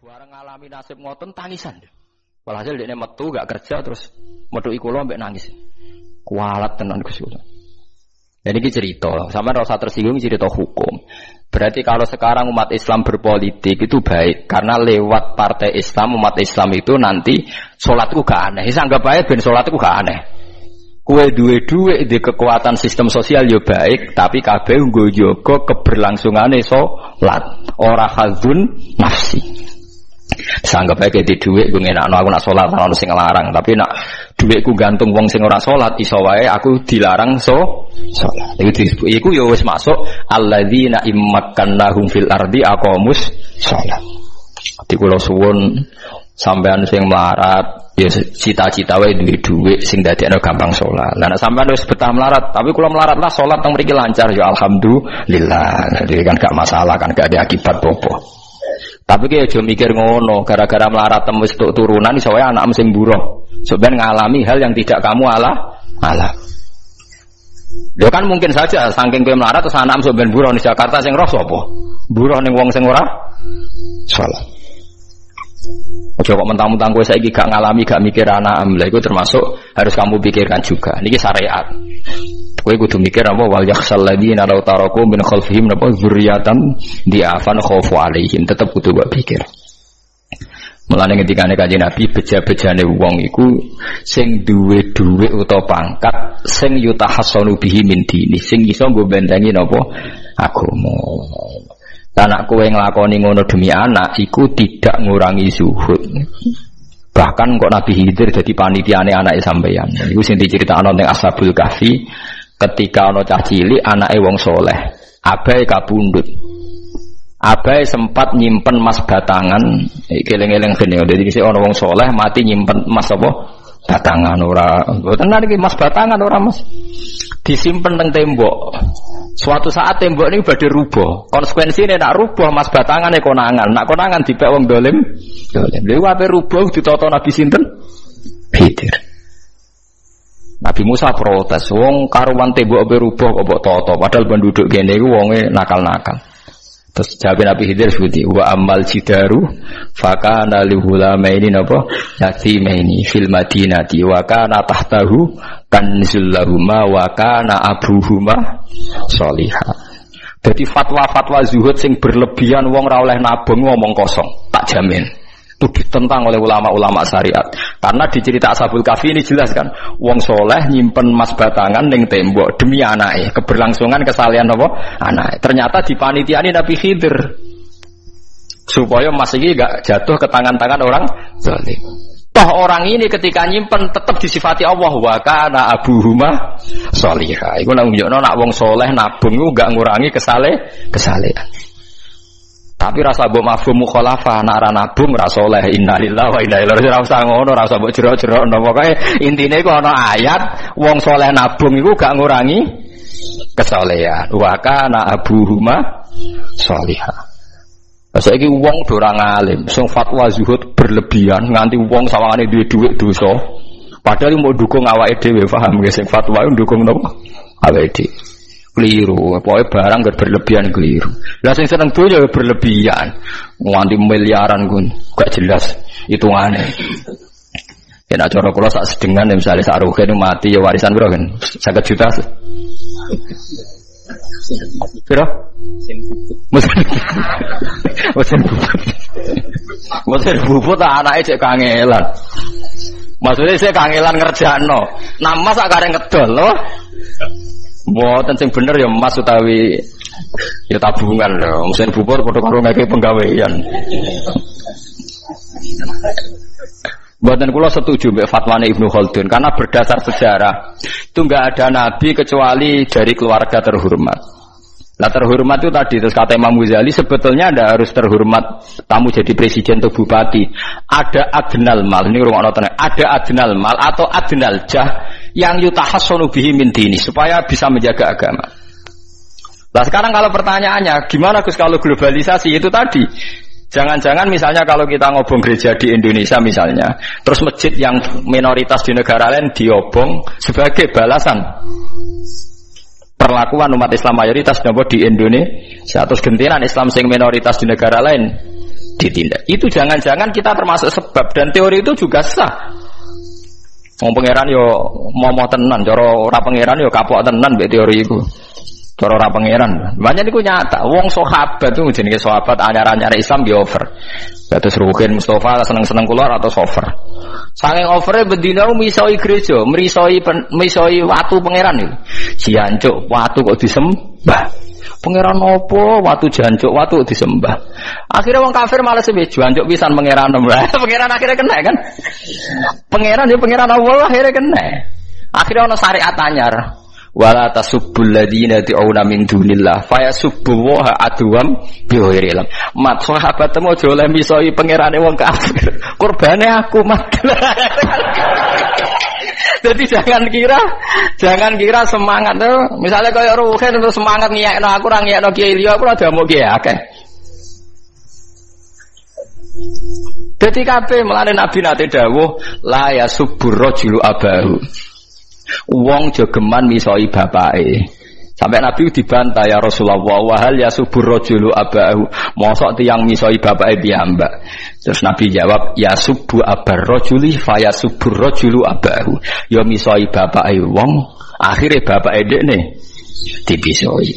Bareng ngalami nasib ngoten tangisan. Walhasil dekne metu gak kerja terus metuki kula mbek nangis. Kualat tenan Gus kula. Jadi ini cerita, sampean ora usah tersinggung cerita hukum. Berarti kalau sekarang umat Islam berpolitik itu baik karena lewat partai Islam umat Islam itu nanti salatku gak aneh. Wis anggap ae ben salatku gak aneh. Kue duwe-duwe di kekuatan sistem sosial yo baik, tapi kabeh nggo jaga keberlangsungane salat, ora hadzun nafsi. Sanggap ae di dhuwit gue ngenakno aku nak salat ana sing larang, tapi nak dhuwitku gantung wong sing ora salat iso wae aku dilarang salat. Iku ya wis masuk alladzina immakannahum fil ardi aqamus shalah. Dadi kula suwun sampean sing melarat ya cita-cita wae duwe dhuwit sing dadekno gampang salat. Lah nek sampean wis betah melarat, tapi kula melarat lah salat teng mriki lancar ya alhamdulillah. Jadi kan gak masalah kan gak ada akibat apa-apa. Tapi ki aja mikir ngono, gara-gara melarat temu tuk turunan iso wae anak sing buruh. Sampeyan ngalami hal yang tidak kamu alami. Lho kan mungkin saja saking kowe melarat terus anak sampeyan buruh di Jakarta sing roh sapa? Buruh ning wong sing ora salat. Ojo kok mentang-mentang kowe saiki gak ngalami, gak mikir anak lha iku termasuk harus kamu pikirkan juga. Niki syariat. Kowe kudu mikir apa wal yakhsal ladina law taraku min khalfihim napa dzurriatan diafan khaufu alaihim, tetep kudu mbok pikir. Mulane ketikane Kanjeng Nabi beja-bejane wong iku sing duwe dhuwit utawa pangkat sing yutahassanu bihi min dini, sing iso nggo bentengi napa agama. Anak kowe nglakoni ngono demi anak iku tidak ngurangi zuhud. Bahkan kok Nabi Khidir dadi panitiane anake sampeyan. Iku sing diceritakno ning Ashabul Kahfi ketika ana cah cilik anake wong soleh, abahe kabundut. Abahe sempat nyimpen emas batangan, eling-eling kene. Dadi sik ana wong soleh mati nyimpen emas apa? Batangan ora. Mboten niki emas batangan ora, Mas. Disimpen teng tembok. Suatu saat tembok ini badhe rubuh. Konsekuensine nek rubuh emas batangane konangan. Nek konangan dipek wong dolim. Lha ape rubuh ditata Nabi sinten? Khidir. Nabi Musa protes, wong karuan tembok ape rubuh kok mbok tata, padahal penduduk kene iku wonge nakal-nakal. Terus jawab Nabi Khidir seperti wa amal jidaru fakana lihulamaini napa yatimaini fil madinati wa kana tahtahu kanzul lahuma wa kana abuhuma sholihah. Jadi fatwa-fatwa zuhud sing berlebihan wong ra oleh nabung ngomong kosong, tak jamin. Itu ditentang oleh ulama-ulama syariat. Karena di cerita Ashabul Kahfi ini jelas kan, wong soleh nyimpen emas batangan ning tembok demi anake, keberlangsungan kesalehan apa? Anake. Ternyata dipanitiani Nabi Khidir. Supaya emas iki enggak jatuh ke tangan-tangan orang zalim. Toh orang ini ketika nyimpen tetap disifati Allah wa kana abuhuma sholihah. Iku nang nunjukno nek wong soleh nabung iku enggak ngurangi kesalehan. Tapi rasa mbok mafhum mukhalafah nek ora nabung ora saleh innalillahi wa inna ilaihi raji'un. Ora usah ngono, ora usah mbok jero-jero. Pokoke intine iku ana ayat wong saleh nabung iku gak ngurangi kesalehan. Wa kana abuhuma sholihah. Saiki wong do ora ngalim, sing fatwa zuhud berlebihan nganti wong sawangane duwe dhuwit dosa. Padahal mau dukung awake dhewe, paham nggih sing fatwa ndukung napa? Awake dhewe. Keliru, pokoknya barang berlebihan keliru. Lah sing seneng donya berlebihan, nganti miliaran kun, gak jelas hitungannya. Ya nak cara kula sak sedengan misalnya sak rugen mati ya warisan piro kan? 50 juta. Piro? Mesin bubut anake cek kangelan. Maksudnya saya kangelan ngerjakno. Nama sak kareng ngedol lho. Mboten sing bener ya emas utawi ya tabungan lho. Mesin bubur padha karo ngeke penggawean. Mboten kula setuju mbek fatwane Ibnu Khaldun karena berdasar sejarah itu enggak ada nabi kecuali dari keluarga terhormat. Lah terhormat itu tadi terus kata Imam Ghazali sebetulnya ndak harus terhormat kamu jadi presiden atau bupati. Ada adnal mal, ini rungokno tenan. Ada adnal mal atau adnal jah yang yutahassanu bihi min dini supaya bisa menjaga agama. Lah sekarang kalau pertanyaannya gimana Gus kalau globalisasi itu tadi? Jangan-jangan misalnya kalau kita ngobong gereja di Indonesia misalnya, terus masjid yang minoritas di negara lain diobong sebagai balasan perlakuan umat Islam mayoritas di Indonesia, terus gentiran Islam sing minoritas di negara lain ditindak. Itu jangan-jangan kita termasuk sebab, dan teori itu juga sah. Wong pangeran yo mau tenan, cara ora pangeran yo kapok tenan mbek teori iku. Cara ora pangeran. Banyak niku nyata. Wong sahabat itu jenenge sahabat anyar-anyar Islam di over. Kados Ruhin Mustafa seneng-seneng kula atau over. Saking overe bendina misoi gereja, misoi watu pangeran iki. Jancuk watu kok disembah. Pangeran opo watu jancuk watu disembah. Akhirnya wong kafir malah sebe jancuk pisan pangeran. Pangeran akhirnya kena kan? Pangeran ya pangeran Allah akhirnya kena. Akhirnya ono syariat anyar. Wala tasubbul ladina ta'una min dunillah fayasubbu wa adwam bighairi ilm. Mat sahabat temu aja oleh misoi pangerane wong kafir. Kurbane aku mat. Jadi jangan kira semangat tuh. Misalnya kaya Ruhin terus semangat ngiyekno aku ora ngiyekno Kiai liya aku ora damuk kiai akeh. Dadi kabeh melane Nabi nate dawuh la yasubbur rajulu abahu. Wong jogeman misoi bapake. Sampai Nabi dibantah ya Rasulullah wa hal yasubur rajulu abahu. Mosok tiyang misoi bapake piyambak. Terus Nabi jawab ya subu abar rajuli fa yasubur rajulu abahu. Ya misoi bapake wong, akhire bapake dekne dipisoi.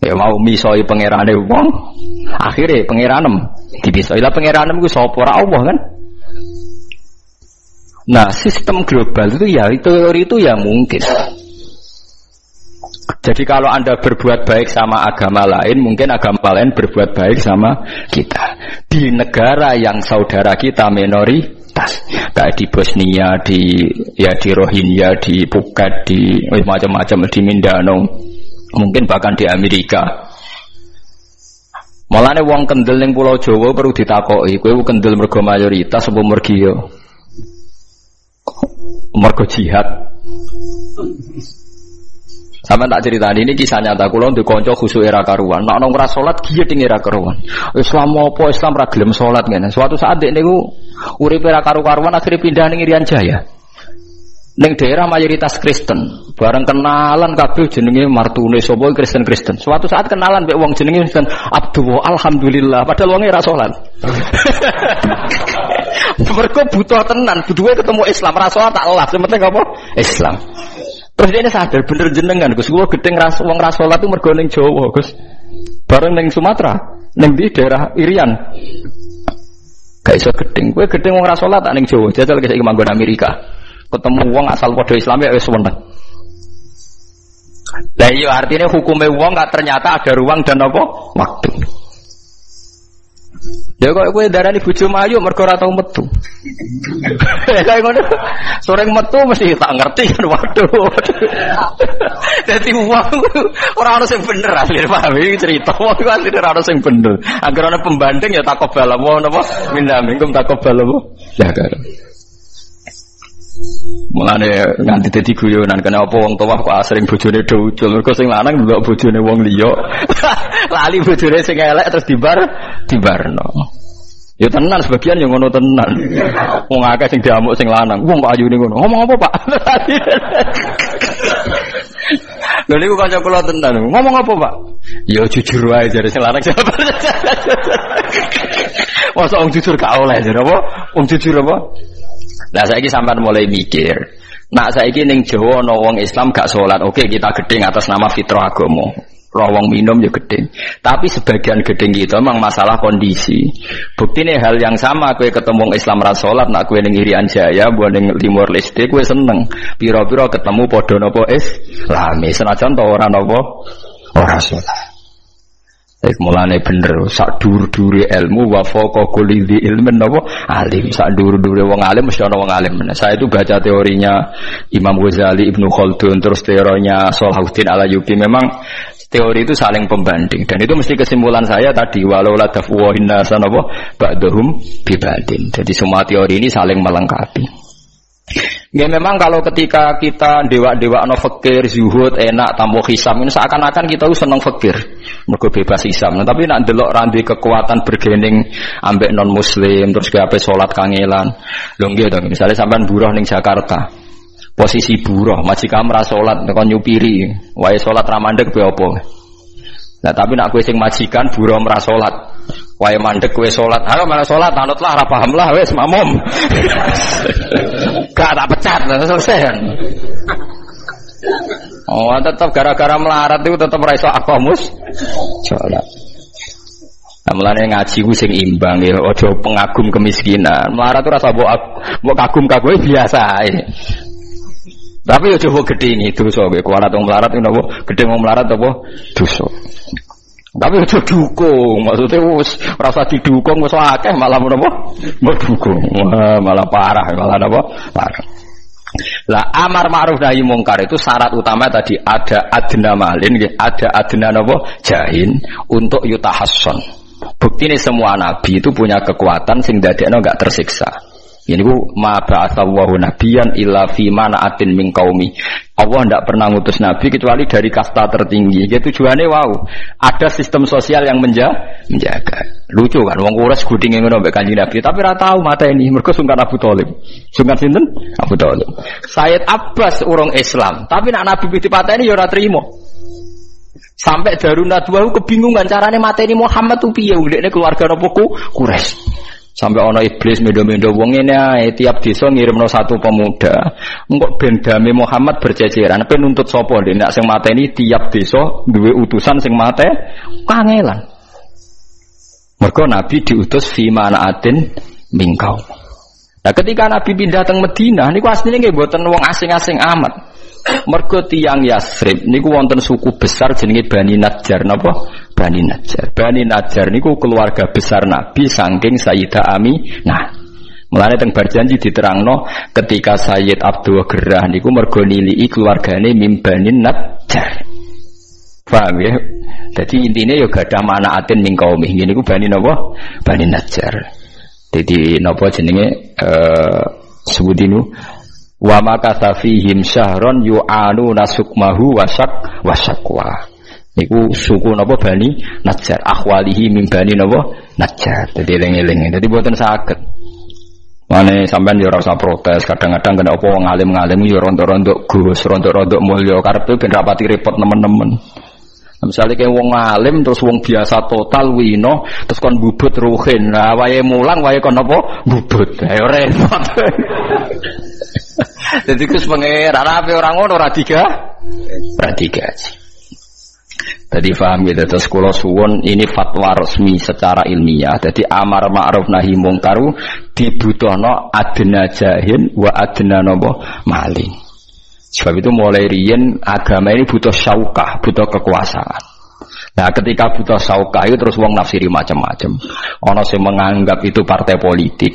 Ya mau misoi pangerane wong, akhire pangeranem dipisoi. Lah pangeranem iku sapa? Ora Allah kan? Nah, sistem global itu ya, teori itu ya mungkin. Jadi kalau Anda berbuat baik sama agama lain, mungkin agama lain berbuat baik sama kita. Di negara yang saudara kita minoritas, kayak di Bosnia, di Rohingya, di Phuket, di macam-macam, di Mindanao, mungkin bahkan di Amerika. Malane wong kendel ning Pulau Jawa perlu ditakoki, kowe kendel mergo mayoritas apa mergi yo? Mergo jihad. Sama tak ceritani ini kisah nyata kula ndek kanca khusuk era karuan. Nek nang ora salat giyet ing era karuan. Islam apa Islam ra gelem salat ngene. Suatu saat dek niku urip era karuan akhire pindah ning Irian Jaya. Ning daerah mayoritas Kristen. Bareng kenalan kabeh jenenge martune sapa Kristen. Suatu saat kenalan mek wong jenenge Kristen Abdul alhamdulillah padahal wonge ra salat. Mereka butuh tenan, butuhnya ketemu Islam. Rasulullah tak lah, yang penting apa? Islam. Terus dia sadar, bener jenengan Gus, gua gedeng wong Rasulullah itu mergo ning Jawa Gus. Bareng ning Sumatera, ning di daerah Irian. Gak iso gedeng, gue gedeng wong Rasulullah tak ning Jawa. Jajal ke saiki manggon Amerika. Ketemu wong asal padha Islam ya wis weneng. Lah iya artinya hukume wong gak ternyata ada ruang dan apa? Waktu. Ya kok kowe darani bojo mayu mergo ora tau metu. Kayak ngono. Sore metu mesti tak ngerti kan waduh. Dadi wong ora ono sing bener asline paham iki cerita. Wong iku asline ora ono sing bener. Angger ana pembanding ya takobal apa napa? Minna minkum takobal apa? Ya kan. Mulane nganti dadi guyonan kena apa wong tuwa kok asring bojone dojol mergo sing lanang ndelok bojone wong liya. Lali bojone sing elek terus dibarno. Ya tenan sebagian yang ngono tenan. Wong akeh sing diamuk sing lanang. Wong kok ayune ngono. Ngomong apa, Pak? Lha niku kanca kula tenan. Ngomong apa, Pak? Ya jujur wae jare sing lanang. Masa wong jujur gak oleh jare apa? Wong jujur apa? Nah saiki sampean mulai mikir. Nak saiki ning Jawa ana wong Islam gak salat. Oke, kita gedeng atas nama fitrah agama. Rawang minum ya gedeng. Tapi sebagian gedeng kita memang masalah kondisi. Buktine hal yang sama kowe ketemu Islam ra salat, nak kowe ning Irian Jaya, mbok ning Timor Leste kowe seneng. Pira-pira ketemu padha napa Islam. Senajan to ora napa ora salat. Mulane bener sak dur-dure ilmu wa faqa kulli ilmin napa alim. Sak dur-dure wong alim mesti ana wong alim. Saya itu baca teorinya Imam Ghazali, Ibnu Khaldun, terus teorinya Salahuddin Al-Ayyubi. Memang teori itu saling pembanding dan itu mesti kesimpulan saya tadi walau la tafwa inna sanaba ba'dhum bi ba'din. Jadi semua teori ini saling melengkapi. Ya memang kalau ketika kita dewa-dewa no fakir, zuhud, enak, tanpa hisam, ini seakan-akan kita senang fakir, mergo bebas hisam. Nah, tapi nak delok randi kekuatan bergening ambek non muslim, terus gawe salat kangelan. Lho nggih to, misalnya sampean buruh ning Jakarta. Posisi buruh, majikan ra salat kon nyupiri, wae salat ra mandeg kowe apa. Nah, tapi nak kowe sing majikan buruh ra salat. Wae mandek kowe salat, ayo malah salat anutlah ora paham lah wis makmum. Gak tak pecat selesai kan. Oh, tetap gara-gara melarat itu tetap ra iso aqamus salat. Mulane ngaji ku sing imbang ya, aja pengagum kemiskinan. Melarat itu rasa mbok kagum-kagum biasa ae. Tapi aja mbok gedhingi dosa kowe. Kuwalat wong melarat itu napa? Gedhe wong melarat apa? Dosa. Tapi aja dukung, maksudnya wis ora usah didukung wis akeh malah menapa? Mbok dukung. Wah, malah parah, malah napa? Parah. Lah amar ma'ruf nahi mungkar itu syarat utama tadi ada adna malin, ada adna napa? Jahin untuk yutahasson. Bukti ini semua nabi itu punya kekuatan sing dadekno enggak tersiksa. Ini ku ma ba'atsallahu nabiyyan illa fi mana'atin min qaumi. Allah tidak pernah ngutus nabi kecuali dari kasta tertinggi. Ya tujuannya wow, ada sistem sosial yang menjaga. Lucu kan wong Quraisy gudinge ngono mbek Kanjeng Nabi, tapi ora tahu mata ini mergo sungkan Abu Thalib. Sungkan sinten? Abu Thalib. Sayyid Abbas urung Islam, tapi nek nabi dipateni ya ora trimo. Sampai Darun Nadwa kebingungan carane mateni Muhammad tuh piye ndekne keluarga napa Quraisy. Sampai ana iblis mendo-mendo wong ngene ae tiap desa ngirimno satu pemuda. Engko ben dame Muhammad berceceran pe nuntut sapa ndek nek sing mateni tiap desa duwe utusan sing mate kangelan. Mergo Nabi diutus fi manaatin mingkau. Nah ketika Nabi pindah teng Madinah niku asline nggih mboten wong asing-asing amat. Mergo tiyang Yasrib niku wonten suku besar jenenge Bani Najjar napa? Bani Najjar. Bani Najjar niku keluarga besar Nabi saking Sayyidah Aminah. Mulane teng Barjanji diterangno ketika Sayyid Abdul Gerah niku mergo niliki keluargane mim Bani Najjar. Paham ya? Jadi intine ya gadah manaatin ning kaum iki niku Bani napa? Bani Najjar. Jadi napa jenenge sebutinu wa makatha fihim syahron yu'anu nasukmahu wasakwa. Niku suku napa Bani Najjar, akhwalihi min Bani napa Najjar. Dadi eling-eling. Dadi mboten saged. Mane sampean yo ora usah protes, kadang-kadang kena apa wong alim-alim yo rontok-rontok Gus, rontok-rontok mulya karepe ben rapati repot nemen-nemen. Misalnya kayak wong alim terus wong biasa total wino terus kon bubut ruhin. Nah, wae mulang wae kon apa? Bubut. Ayo repot. Jadi kus pengeran apa orang ngono ora tiga. Jadi paham gitu. Terus kula suwun ini fatwa resmi secara ilmiah. Jadi amar ma'ruf nahi mungkar dibutuhno adna jahin wa adna napa malin. Sebab itu mulai riyen agama ini butuh syaukah, butuh kekuasaan. Nah ketika butuh syaukah itu terus wong nafsiri macam-macam. Ono sing menganggap itu partai politik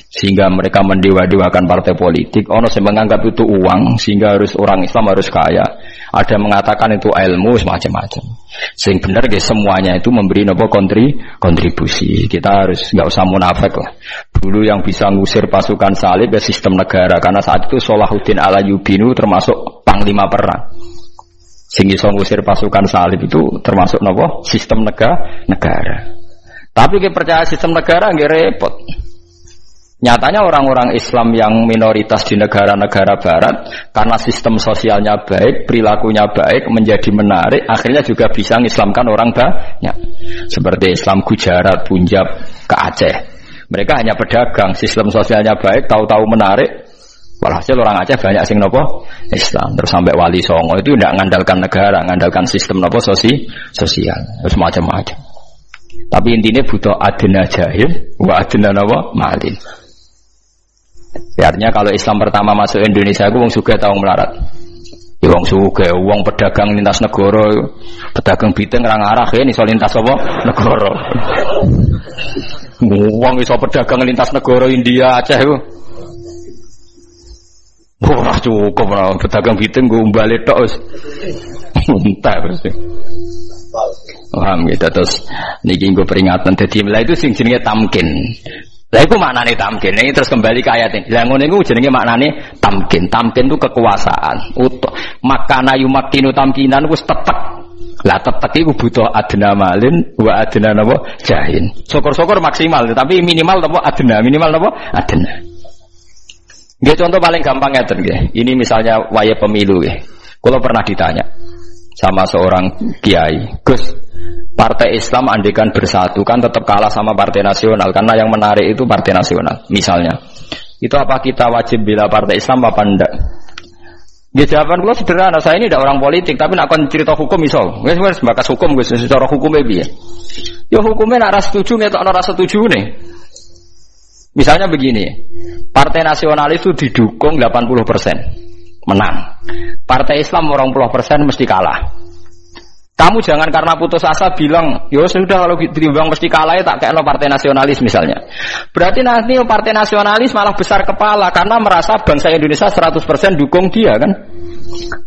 sehingga mereka mendewa-dewakan partai politik. Ono sing menganggap itu uang sehingga harus orang Islam harus kaya. Ada mengatakan itu ilmu macam-macam. Sing benar guys semuanya itu memberi nopo kontribusi. Kita harus nggak usah munafik lah. Dulu yang bisa ngusir pasukan salib ya sistem negara karena saat itu Salahuddin Al-Ayyubinu termasuk panglima perang. Sing iso ngusir pasukan salib itu termasuk nopo sistem negara. Tapi kita percaya sistem negara nggak repot. Nyatanya orang-orang Islam yang minoritas di negara-negara barat karena sistem sosialnya baik, perilakunya baik, menjadi menarik, akhirnya juga bisa mengislamkan orang banyak. Seperti Islam Gujarat, Punjab, ke Aceh. Mereka hanya pedagang, sistem sosialnya baik, tahu-tahu menarik. Walhasil orang Aceh banyak sing nopo Islam. Terus sampai Wali Songo itu tidak mengandalkan negara, mengandalkan sistem nopo sosial, terus macam-macam. Tapi intinya butuh adna jahil, wa adna nopo malin. Artinya kalau Islam pertama masuk Indonesia aku wong sugih ta wong melarat. Ya wong sugih, wong pedagang lintas negara, pedagang biteng ra ngarah yen iso lintas apa negara. Wong iso pedagang lintas negara India Aceh iku. Wah cukup ora pedagang biteng go umbale tok wis. Entar wis. Paham gitu terus niki nggo peringatan dadi mulai itu sing jenenge tamkin. Lah iku maknane tamkin. Ini terus kembali ke ayat ini. Lah ngono iku jenenge maknane tamkin. Tamkin itu kekuasaan. Makana yumakkinu tamkinan wis tetek. Lah tetek iku butuh adna malin wa adna napa jahin. Syukur-syukur maksimal tapi minimal napa adna, minimal napa adna. Nggih contoh paling gampang ngeten nggih. Ini misalnya waya pemilu nggih. Kula pernah ditanya sama seorang kiai, "Gus, Partai Islam andekan bersatu kan tetap kalah sama Partai Nasional karena yang menarik itu Partai Nasional. Misalnya, itu apa kita wajib bela Partai Islam apa enggak? Ya jawaban gue sederhana, saya ini tidak orang politik tapi nak kon cerita hukum misal, wes bakas hukum gue secara hukumnya piye? Ya hukumnya nak ras setuju ngetokno ras setuju nih. Misalnya begini, Partai Nasionalis itu didukung 80%, menang. Partai Islam 20% mesti kalah. Kamu jangan karena putus asa bilang, yo sudah kalau ditimbang mesti kalah ya tak kayak lo Partai Nasionalis misalnya. Berarti nanti Partai Nasionalis malah besar kepala karena merasa bangsa Indonesia 100% dukung dia kan.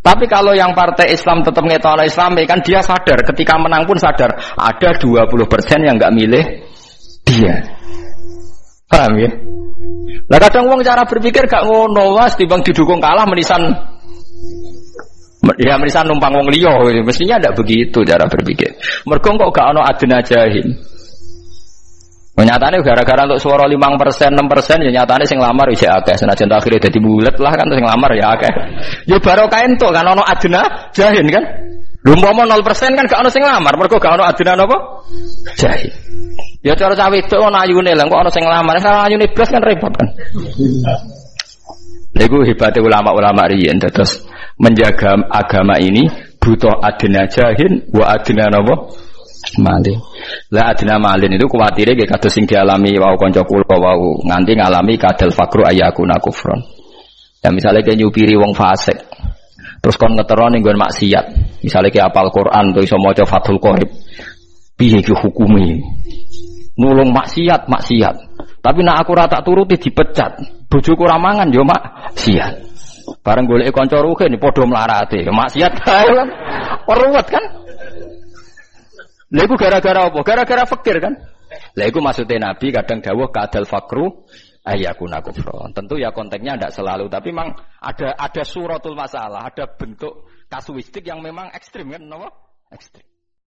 Tapi kalau yang Partai Islam tetap ngetol Islam kan dia sadar ketika menang pun sadar ada 20% yang nggak milih dia. Paham ya? Lah kadang wong cara berpikir gak ngono, Mas, timbang didukung kalah menisan ya menisan numpang wong liya, mestinya ndak begitu cara berpikir. Mergo kok gak ono adena jahil. Nyatane gara-gara untuk suara 5%, 6% ya nyatane sing lamar wis akeh, senajan akhire dadi bulet lah kan sing lamar ya akeh. Ya barokah entuk kan ono adena jahil kan. Lha umpama 0% kan gak ono sing lamar, mergo gak ono adena napa? Jahil. Ya cara cawe itu ono ayune lha kok ono sing lamar, ora ayune blas kan repot kan. Lha iku hebate ulama-ulama riyen terus menjaga agama ini butuh adena jahil wa adena napa? Malin. Lah adena malin itu kuwatire nggih kados sing dialami wau kanca kula wau nganti ngalami kadal fakru ayakuna kufron. Ya misalnya kayak nyupiri wong fasik. Terus kon ngetero ning nggon maksiat. Misalnya kayak apal Quran atau iso maca Fathul Qorib. Piye ki hukume? Nulung maksiat. Tapi nek aku ora tak turuti dipecat. Bojoku ora mangan yo maksiat. Bareng golek kanca rugen padha mlarate. Maksiat kae kan. Peruwet kan? Lha iku gara-gara apa? Gara-gara fakir kan? Lah iku maksudnya Nabi kadang dawuh kadal fakru ayakuna kufron. Tentu ya konteksnya tidak selalu, tapi memang ada suratul masalah, ada bentuk kasuistik yang memang ekstrim kan, kenapa? Ekstrim.